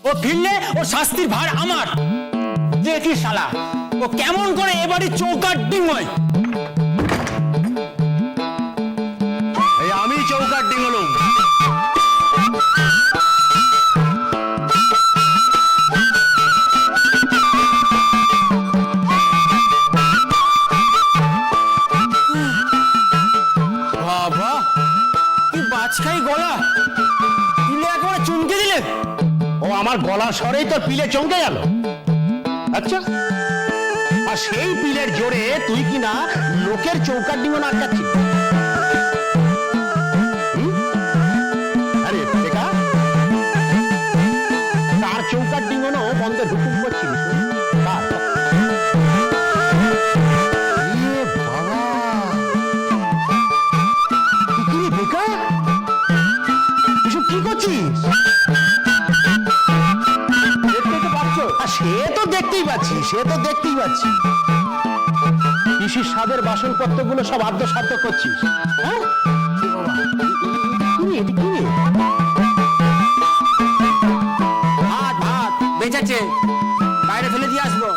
ও ফিরলে ওর শাস্তির ভার আমার। দেখি শালা ও কেমন করে এবারে চৌকাট ডিঙ্গয়। এই আমি চৌকাট ডিঙ্গলুম। বাবা কি বাজখাই গলা, পিলে একেবারে চমকে দিলে। ও আমার গলার স্বরেই তোর পিলে চমকে গেল। আচ্ছা, আর সেই পিলের জোরে তুই কি না লোকের চৌকাট ডিঙ্গন আটকাচ্ছিস? আরে দেখা, তার চৌকাট ডিঙ্গনও বন্ধে হুকুম করছিস? কার? এ বাবা, কি রে বেকা, এসব কি করছিস? সে তো দেখতেই পাচ্ছি, পিসির স্বাদের বাসনপত্রগুলো সব আদ্যসাধ্য করছিস। হ্যাঁ, ভাত ভাত বেঁচেছে, বাইরে ফেলে দিয়ে আসবো।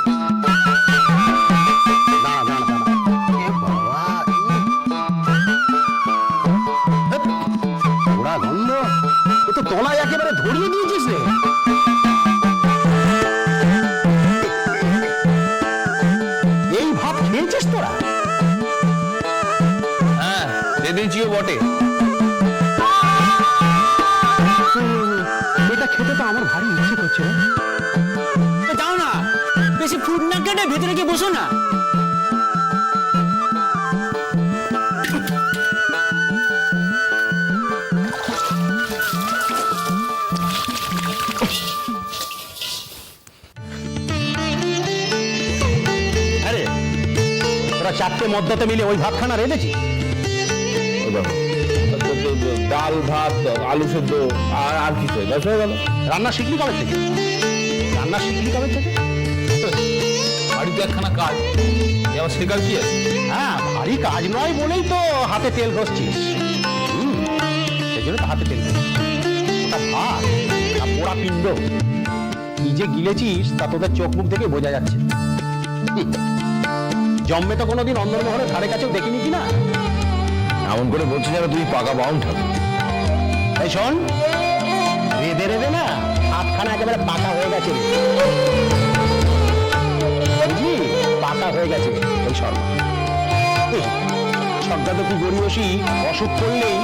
ওরা গন্ধ, এ তো তলায় একেবারে ধরিয়ে দিয়েছিস রে। এই ভাব খেয়েছিস তোরা? হ্যাঁ, দিয়েছিও বটে। এটা খেতে তো আমার ভারী ইচ্ছে করছে। যাও না, বেশি ফুড না কেটে ভেতরে গিয়ে বসো না। আরে তোরা চারটে মদ্যতে মিলে ওই ভাতখানা রেঁধেছিস? ডাল ভাত আলু সেদ্ধ আর কি চাই, ব্যাস হয়ে গেল। রান্না শিখলি কবে থেকে? বাড়িতে একখানা কাজ, এবার শেখার কি আছে? হ্যাঁ, ভারী কাজ নয় বলেই তো হাতে তেল ঘষছিস। সেই জন্য তো হাতে তেল ঘষছিস। ওটা ভাত না পোড়া পিণ্ড, কি যে গিলেছিস তা তোদের চোখ মুখ থেকে বোঝা যাচ্ছে। জন্মে তো কোনোদিন অন্দরমহলের ধারে কাছেও দেখিনি কি না? এমন করে বলছি যেন তুমি পাকা বাউন ঠাকুর। এই শোন, রেঁধে রেঁধে না হাতখানা একেবারে পাকা হয়ে গেছে। বুঝলি, পাকা হয়ে গেছে ওই শর্মা। সবটা তো তুই গড়িয়সি, অসুখ করলেই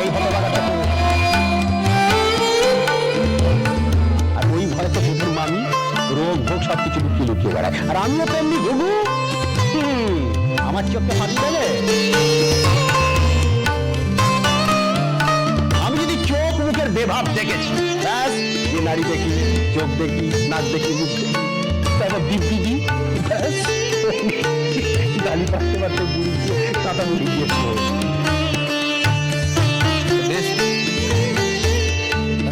এই হতবাগাটা তো। আর ওই ঘরে তো তোদের মামি রোগ ভোগ সবকিছু লুকিয়ে লুকিয়ে বেড়ায়। আর আমিও তো এমনি ঘুঘু, আমার চোখে ফাঁকি দেবে। আমি যদি চোখ মুখের বেভাব দেখেছি, ব্যাস, যে নারী দেখি, চোখ দেখি, নাক দেখি, মুখ দেখি, তারপর দিব্যি দিই, ব্যাস, গালি পারতে পারতে বুড়ি দিয়ে কাঁটা মুড়ি দিয়েছিল।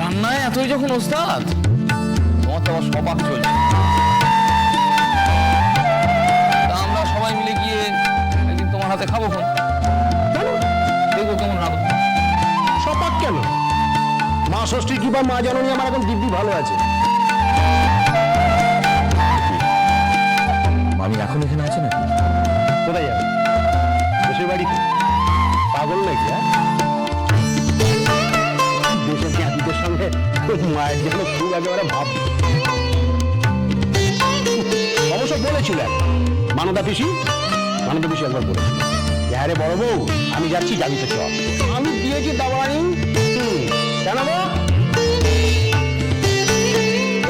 রান্নায় এতই যখন ওস্তাদ, তোমার তো আবার সবাক চলছে। তা আমরা সবাই মিলে গিয়ে একদিন তোমার হাতে খাবো, দেখবো কেমন রান্না। সপাক কেন? মা ষষ্ঠী কি বা মা জননী আমার এখন দিব্যি ভালো আছে। মামি এখন এখানে আছে নাকি? কোথায় যাবে? দেশের বাড়িতে? পাগল নাকি? হ্যাঁ, দেশের জ্ঞাতিদের সঙ্গে মায়ের যেন খুব একেবারে ভাব। অবশ্য বলেছিলেন মানদা পিসি একবার বলেছিল, হ্যাঁ রে বড় বউ, আমি যাচ্ছি, যাবি তো চল। আমি দিয়েছি দাবানি। জানাবো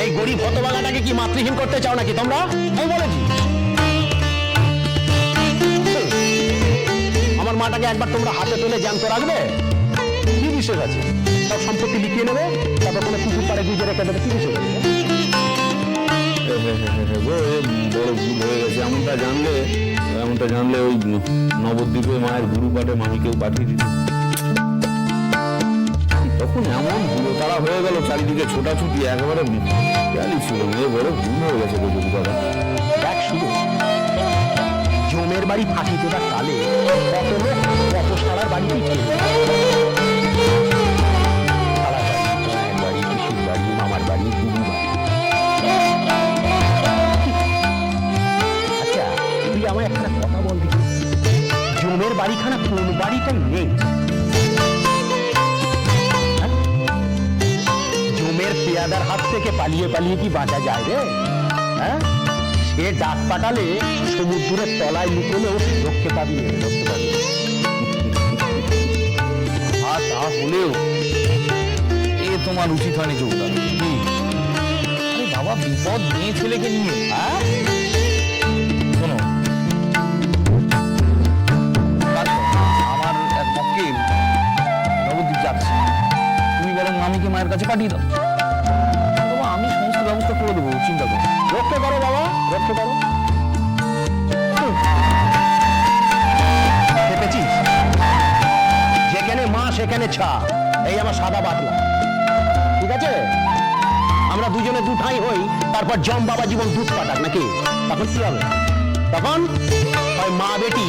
এই গরিব হতবাগাটাকে কি মাতৃহীন করতে চাও নাকি তোমরা? আমি বলেছি আমার মাটাকে একবার তোমরা হাতে পেলে জ্যান্ত রাখবে, কি বিশেষ আছে? সব সম্পত্তি লিখিয়ে নেবে, তারপর কোনো পুকুর পাড়ে গুজে রেখে দেবে, কি বিশেষ আছে? বড় ভুল হয়ে গেছে। এমনটা জানলে ওই নবদ্বীপে মায়ের গুরু পাঠে মামিকেও পাঠিয়ে দিত। তখন এমন ভুলো তারা হয়ে গেল, চারিদিকে ছোটাছুটি, একেবারে খেয়ালই ছিল। মেয়ে বড় ভুল হয়ে গেছে যদি কথা। দেখ শুধু জমের বাড়ি ফাঁকি দেবার কালে কত লোক কত সারার বাড়িতেই ছিল। সারার বাড়ি, জমের বাড়ি, পিসির বাড়ি, মামার বাড়ি, দিদির বাড়িখানা কোন বাড়িটাই নেই। হ্যাঁ? জমের পেয়াদার হাত থেকে পালিয়ে পালিয়ে কি বাঁচা যায় রে? হ্যাঁ, সে ডাক পাঠালে সমুদ্রের তলায় লুকোলেও রক্ষে পাবি, রক্ষে পাবি। আর তা হলেও এ তোমার উচিত হয়নি যোগদা। কি আরে বাবা, বিপদ মেয়ে ছেলেকে নিয়ে। হ্যাঁ, শোনো, আমার এক মক্কেল নবদ্বীপ যাচ্ছে, তুমি বরং মামিকে মায়ের কাছে পাঠিয়ে দাও। বাবা, আমি সমস্ত ব্যবস্থা করে দেবো, চিন্তা করো। রক্ষে করো বাবা, রক্ষে করো। ভেবেছিস যেখানে মা সেখানে ছা, এই আমার সাদা বাতলা, ঠিক আছে? আমরা দুজনে দুঠাই হই, তারপর জম বাবা জীবন দুধ পাঠাক নাকি? তখন কি হবে? তখন হয় মা বেটি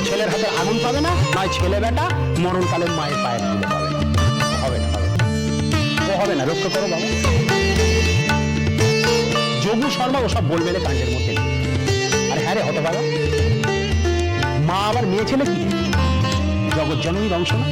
ছেলের হাতে আগুন পাবে না, নয় ছেলে বেটা মরণকালে মায়ের পায়ের ধুলো পাবে না। হবে না, হবে না, ও হবে না। রক্ষা করো বাবা। যোগু শর্মা ওসব বলবে না কাণ্ডের মধ্যে। আর হ্যাঁ রে হতভাগা, মা আবার মেয়ে ছেলে কি জগৎ জননীর অংশ না?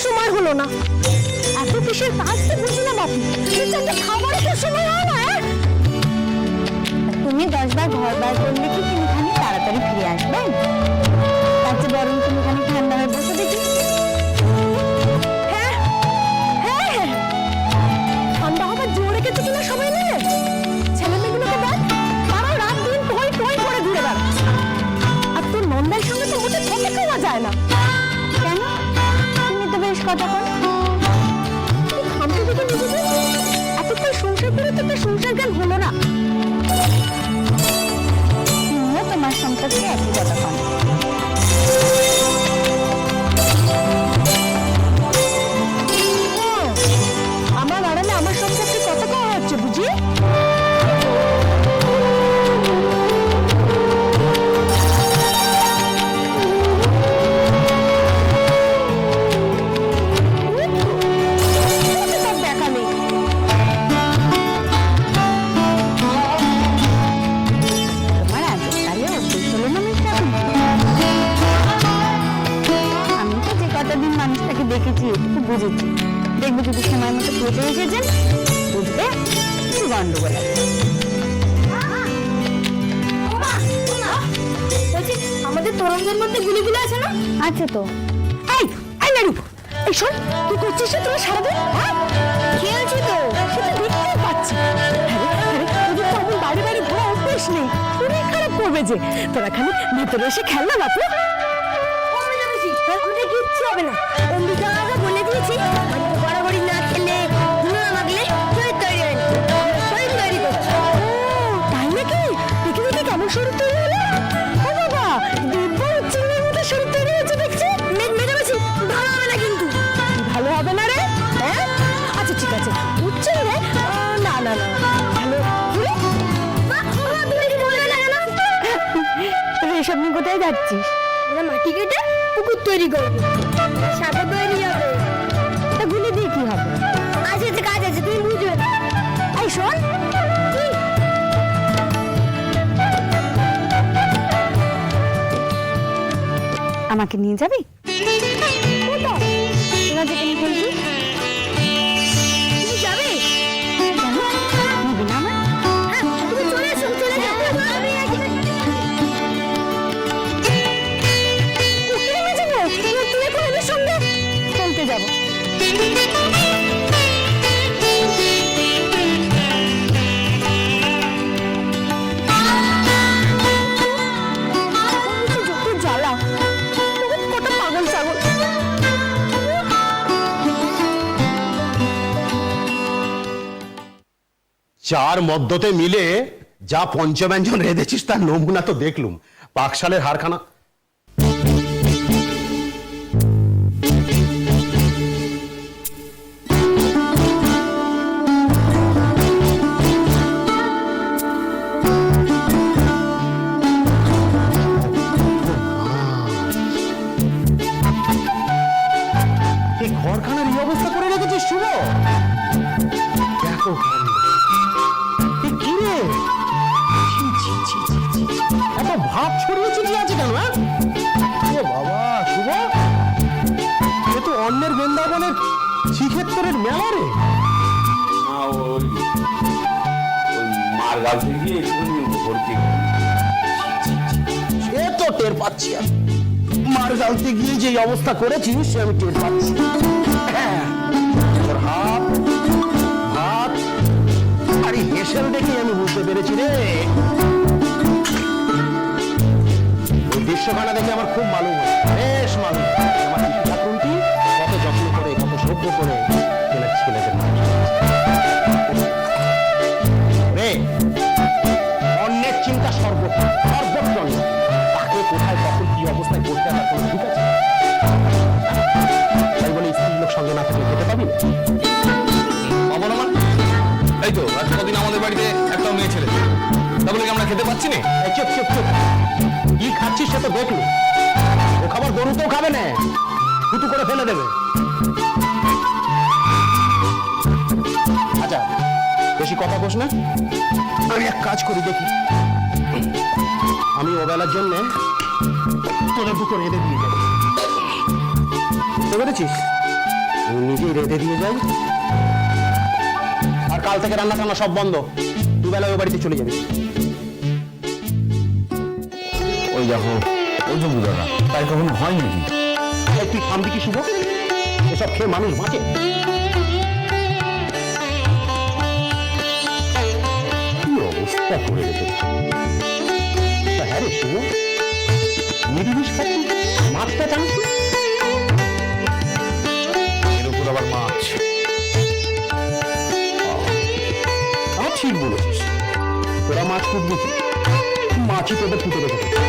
সময় হলো না, এত কিসের কাজ তো বুঝি না বাপু, খাবার তো সময় হয় না। তুমি 10 বার ঘর বার করলে কি তিনখানি তাড়াতাড়ি ফিরে আসবেন? তার চেয়ে বরং তুমি খানি ঠান্ডা হয়ে বসে দেখি। হ্যাঁ হ্যাঁ, ঠান্ডা হবার জোরে কিছু কিনা সবাই মিলে ছেলে মেয়েগুলোকে দেখ, তারাও রাত দিন টই টই করে ঘুরে বেড়াচ্ছে। আর তোর নন্দার সঙ্গে তো মোটে কথা খাওয়া যায় না। কেন? বেশ কথা কর, এতক্ষণ সংসার করে তো সংসার জ্ঞান হলো না। তুমিও তোমার সম্পর্কে একই কথা কর। আমার আড়ালে আমার সম্পর্কে কত কওয়া হচ্ছে বুঝি? দেখেছি, এটুকু বুঝেছি। দেখবে যদি সময় মতো পৌঁছে এসেছেন, বুঝবে কিছু গন্ডগোল আছে। আমাদের তরঙ্গের মধ্যে গুলিগুলো আছে না? আছে তো। এই এই নারু, এই শোন, তুই করছিস তোরা সারাদিন? হ্যাঁ, খেলছি তো, সেটা দেখতেই পাচ্ছি। তোদের তো এখন বাড়ি বাড়ি ঘোরা অভ্যেস নেই, শরীর খারাপ করবে যে। তোরা খালি ভেতরে এসে খেল না বাপু। আমাদের কিচ্ছু হবে না, অম্বিকা আমরা বলে দিয়েছি, বরাবরই না খেলে না মাগলে শরীর তৈরি হয়নি, শরীর তৈরি করছে। তাই নাকি? দেখি দেখি কেমন শরীর তৈরি হলো। ও বাবা, দিব্যর চিংড়ির মতো শরীর তৈরি হয়েছে দেখছি। মেজামেছি ভালো হবে না কিন্তু। ভালো হবে না রে? হ্যাঁ, আচ্ছা ঠিক আছে, উঠছে রে। না না না, ভালো এসব নিয়ে কোথায় যাচ্ছিস? মাটি কেটে পুকুর তৈরি করবো, সাপে তৈরি হবে। তা গুলি দিয়ে কি হবে? আছে যে কাজ আছে, তুমি বুঝবে। এই শোন, আমাকে নিয়ে যাবি? তোরা যেখানে খেলবি যাবি, নিবি না আমার? হ্যাঁ, তুমি চলে এসো, চলে যাও। সঙ্গে খেলতে যাবো। জ্বালা, কত পাগল ছাগল। চার মদ্যতে মিলে যা পঞ্চব্যঞ্জন রেঁধেছিস তার নমুনা তো দেখলুম। পাকশালের হারখানা। এই ঘরখানার এই অবস্থা করে রেখেছিস শুভ? দেখো কাণ্ড। এ কি রে? ছি, ছি, ছি, ছি, ছি, ছি। এত ভাব ছড়িয়ে ছিটিয়ে আছে কেন? ও বাবা শুভ, এ তো অন্যের বৃন্দাবনের শ্রীক্ষেত্রের মেলা রে। মার গাল থেকে একটুখানি ভর্তি। সে তো টের পাচ্ছি আমি। মার গালতে গিয়ে যে অবস্থা করেছিস সে আমি টের পাচ্ছি। হ্যাঁ, তোর হাত ভাত আর এই হেসেল দেখে আমি বুঝতে পেরেছি রে। ওই দৃশ্যখানা দেখে আমার খুব মালুম হয়, বেশ মালুম। আমার শিশু ঠাকুরটি কত যত্ন করে, কত শ্রদ্ধ করে ছেলেদের মানুষ রে। অন্যের চিন্তা সর্বত্র, তাকে কোথায় কখন কি অবস্থায় করতে আমার কোনো ঠিক আছে? তাই বলে স্ত্রী লোক সঙ্গে না থাকলে খেতে পাবি না? অবনমান এই তো আজ কদিন আমাদের বাড়িতে একটা মেয়ে ছেলে, তাহলে কি আমরা খেতে পাচ্ছি না? এই চুপ চুপ চুপ, কি খাচ্ছিস সে তো দেখলো। ও খাবার গরুতেও খাবে না, থুতু করে ফেলে দেবে। আচ্ছা বেশি কথা বস না, আমি এক কাজ করি দেখি। আমি ওবেলার জন্য তোদের দুটো রেঁধে দিয়ে যাই, বুঝতে পেরেছিস? আমি নিজেই রেঁধে দিয়ে যাই, আর কাল থেকে রান্না টান্না সব বন্ধ। দুবেলায় ও বাড়িতে চলে যাবি। ওই দেখো ওই যে বুদারা, তাই কখনো হয় নাকি? তুই থামবি কি শুভ? এসব খেয়ে মানুষ বাঁচে? কি অবস্থা করে রেখেছে। হ্যাঁ রে শুভ, নিরামিষ খাচ্ছি, মাছটা টানছি, এর উপর আবার মাছ। আমার ঠিক বলেছিস। তোরা মাছ কুটবি কি? মাছই তোদের ফুটে রেখেছে।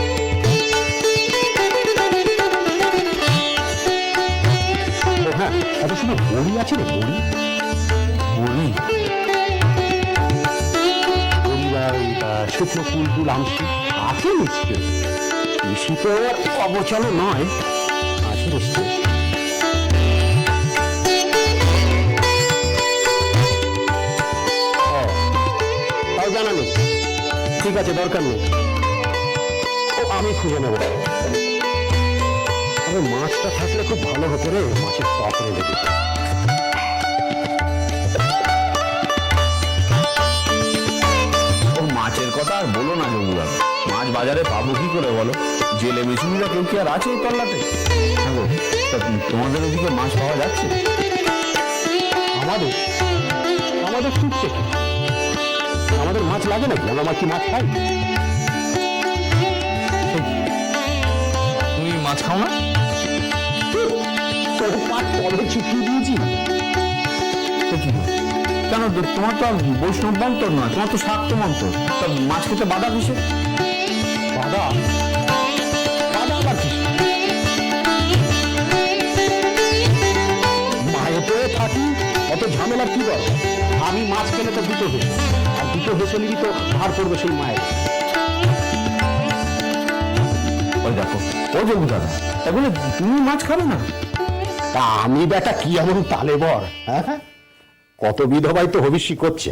ও হ্যাঁ, এত শুধু বড়ি আছে রে, বড়ি বলি বড়ি বা শুকনো কুল আমসি আছে নিশ্চয়। বেশি তো অবচল নয়, আছে নিশ্চয়। তাও জানা নেই, ঠিক আছে দরকার নেই, ও আমি খুঁজে নেব। তবে মাছটা থাকলে খুব ভালো হতো রে, মাছের টক রেঁধে দিতে। ও মাছের কথা আর বলো না জগুদার, মাছ বাজারে পাবো কি করে বলো? জেলে মেশিনিরা কেউ কি আর আছে এই তল্লাটে? হ্যাঁ গো, তা তোমাদের ওদিকে মাছ পাওয়া যাচ্ছে? আমাদের আমাদের ছুটছে কি? আমাদের মাছ লাগে নাকি? আমরা কি মাছ খাই? তুমি মাছ খাও না? তোর পাট কবে চুকিয়ে দিয়েছি? সে কি হয়? কেন তোমার তো আর বৈষ্ণব মন্ত্র নয়, তোমার তো শাক্ত মন্ত্র। তা মাছ খেতে বাধা কিসে? বাধা বাধা আবার কি? মায়ে পড়ে থাকি, অত ঝামেলা কি বল? আমি মাছ খেলে তো দুটো হেসে, আর দুটো হেসেলেরই তো ভার পড়বে সেই মায়ের। ওই দেখো ও জগুদার, তাহলে তুমি মাছ খাবে না? তা আমি বেটা কি এমন তালে বর? হ্যাঁ, কত বিধবাই তো হবিষ্যি করছে।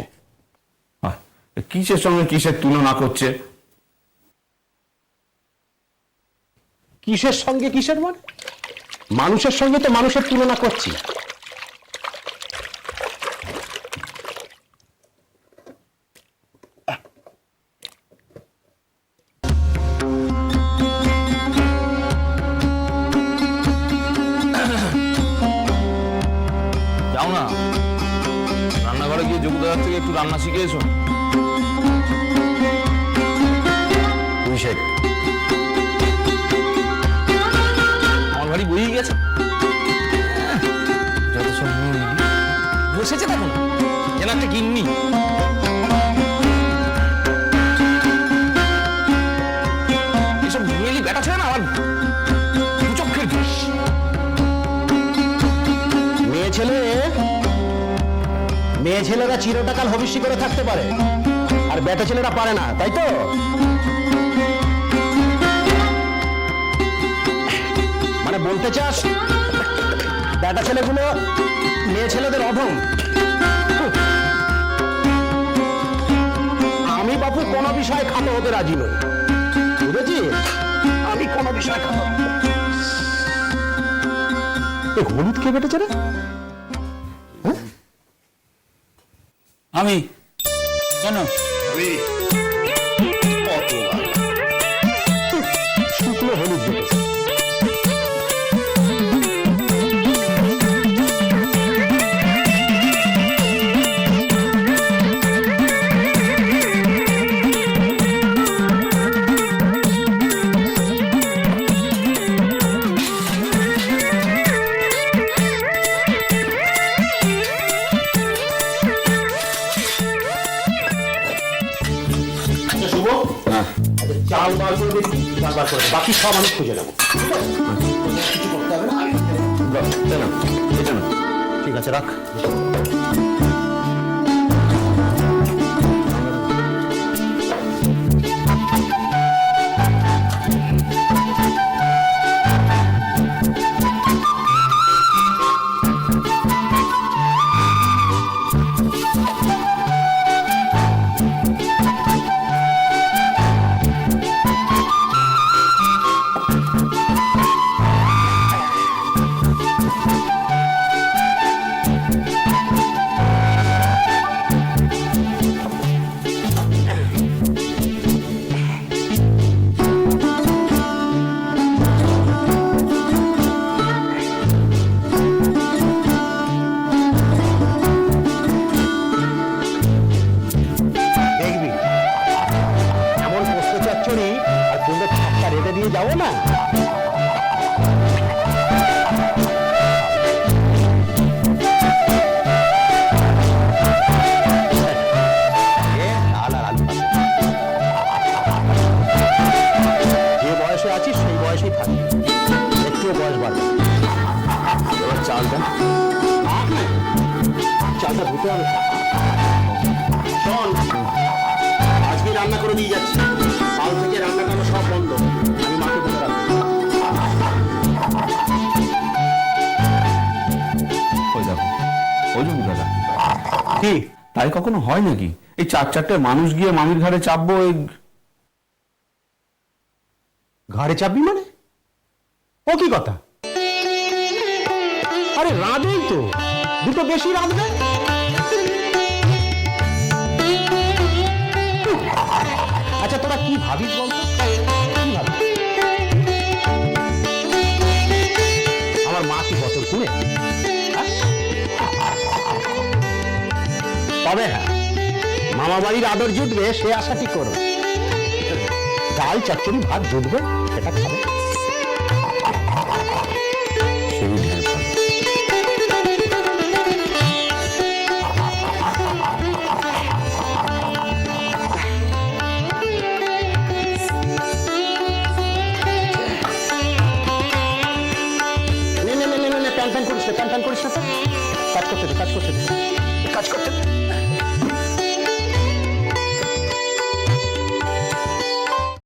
কিসের সঙ্গে কিসের তুলনা করছে? কিসের সঙ্গে কিসের মানে? মানুষের সঙ্গে তো মানুষের তুলনা করছি। যাও না, রান্নাঘরে গিয়ে জগুদার থেকে একটু রান্না শিখে এসো। তুই শেখ। আমার বাড়ি বইয়ে গেছে, যত সব বসেছে তখন যেন একটা গিন্নি। মেয়ে ছেলেরা চিরটাকাল হবিষ্যি করে থাকতে পারে, আর বেটা ছেলেরা পারে না, তাই তো? মানে বলতে চাস বেটা ছেলেগুলো মেয়ে ছেলেদের অধম? আমি বাপু কোনো বিষয়ে খাটো হতে রাজি নই, বুঝেছিস? আমি কোনো বিষয়ে খাটো। এ হলুদ কে বেটেছে রে? আমি কেন? শুকনো হলুদ বেটেছে। শুভ, চাল বার করে দেখি, চাল বার করে বাকি সব আমি খুঁজে নেবো। কিছু করতে হবে না, ঠিক আছে, রাখ। দেখবি এমন প্রশ্ন চাচ্ছরি আর তোমরা ছাপটা রেটে দিয়ে যাবো না। যে বয়সে আছিস সেই বয়সেই থাকবি, একটুও বয়স বাড়বে। এবার চালটা ধুতে হবে। শোন, আজকে রান্না করে দিয়ে যাচ্ছি, কাল থেকে রান্না করা সব বন্ধ। আমি মাকে বলে রাখবো। ওই দেখো, ওই যে দাদা, কি তাই কখনো হয় নাকি? এই চারটে মানুষ গিয়ে মামির ঘাড়ে চাপবো, এই ঘাড়ে চাপবি মানে? ও কি কথা? আরে রাঁধেই তো, দুটো বেশি রাঁধবে। আচ্ছা তোরা কি ভাবিস বলতো? কি ভাবিস? আমার মা কি বছর শুনে? তবে হ্যাঁ, মামা বাড়ির আদর জুটবে সে আশা কি করো। ডাল চচ্চড়ি ভাত জুটবে, সেটা খাবে। সেই ঢের ভালো। নে, প্যান করিস না, প্যান করিস না। কাজ করতে দে, কাজ করতে দে।